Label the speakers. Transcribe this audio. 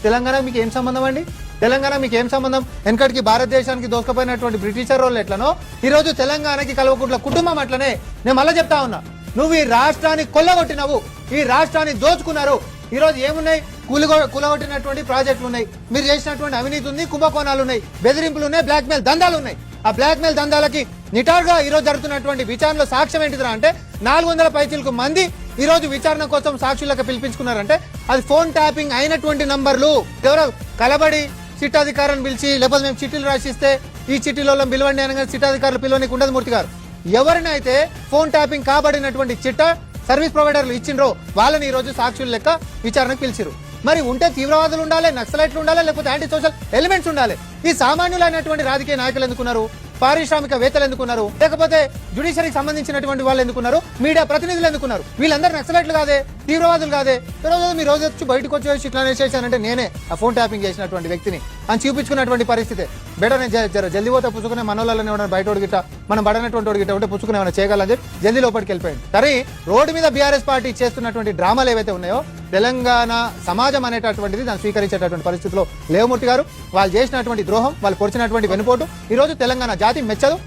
Speaker 1: తెలంగాణ మీకు ఏం సంబంధం అండి? తెలంగాణ మీకు ఏం సంబంధం? వెనకటికి భారతదేశానికి దోసుకుపోయినటువంటి బ్రిటిషర్ వాళ్ళు ఎట్లనో ఈ రోజు తెలంగాణకి కల్వకుంట్ల కుటుంబం అట్లనే. నేను మళ్ళీ చెప్తా ఉన్నా, నువ్వు ఈ రాష్ట్రాన్ని కొల్లగొట్టినవు, ఈ రాష్ట్రాన్ని దోచుకున్నారు. ఈ రోజు ఏమున్నాయి? కూలగొట్టినటువంటి ప్రాజెక్టులు ఉన్నాయి, మీరు చేసినటువంటి అవినీతి ఉంది, కుంభకోణాలు ఉన్నాయి, బెదిరింపులు ఉన్నాయి, బ్లాక్ మెయిల్ దందాలు ఉన్నాయి. ఆ బ్లాక్ మెయిల్ దందాలకి నిటారుగా ఈ రోజు జరుగుతున్నటువంటి విచారణలో సాక్ష్యం ఏంటిదిరా అంటే 400 పైచీలకు మంది ఈ రోజు విచారణ కోసం సాక్షులకు పిలిపించుకున్నారంటే అది ఫోన్ ట్యాపింగ్ అయినటువంటి నంబర్లు. ఎవరో కలబడి చిట్టాధికారాన్ని పిలిచి లేకపోతే మేము చిట్టీలు రాసిస్తే ఈ చిట్టీలో పిలవండి అనగా చిట్టాధికారులు పిలవనికి ఉండదు మూర్తి గారు. ఎవరినైతే ఫోన్ ట్యాపింగ్ కాబడినటువంటి చిట్టా సర్వీస్ ప్రొవైడర్లు ఇచ్చిండ్రో వాళ్ళని ఈ రోజు సాక్షులు లెక్క విచారణకు పిలిచిరు. మరి ఉంటే తీవ్రవాదులు ఉండాలి, నక్సలైట్లు ఉండాలి, లేకపోతే యాంటీ సోషల్ ఎలిమెంట్స్ ఉండాలి. ఈ సామాన్యులైనటువంటి రాజకీయ నాయకులు ఎందుకున్నారు? పారిశ్రామికవేత్తలు ఎందుకున్నారు? లేకపోతే జ్యుడిషియరీకి సంబంధించినటువంటి వాళ్ళు ఎందుకున్నారు? మీడియా ప్రతినిధులు ఎందుకున్నారు? వీళ్ళందరూ నక్సలైట్లు కాదే, తీవ్రవాదులు కాదే? మీరు రోజు వచ్చి బయటకు వచ్చేసి ఇట్లా చేశానంటే నేనే ఆ ఫోన్ ట్యాపింగ్ చేసినటువంటి వ్యక్తిని అని చూపించుకున్నటువంటి పరిస్థితి. బెటర్ నేను జల్దీ పోతే పుచ్చుకునే మనోళ్ళని ఏమైనా బయట గిట్ట మనం పడనటువంటి గిట్ట ఉంటే పుచ్చుకునే ఏమైనా చేయగలని చెప్పి జల్దీ లోపలికి వెళ్ళిపోయింది. సరే, రోడ్డు మీద బీఆర్ఎస్ పార్టీ చేస్తున్నటువంటి డ్రామాలు ఏవైతే ఉన్నాయో తెలంగాణ సమాజం అనేటటువంటిది దాన్ని స్వీకరించేటటువంటి పరిస్థితిలో లేవమూర్తి గారు. వాళ్ళు చేసినటువంటి ద్రోహం, వాళ్ళు పొడిచినటువంటి వెనుపోటు ఈ రోజు తెలంగాణ జాతి మెచ్చదు.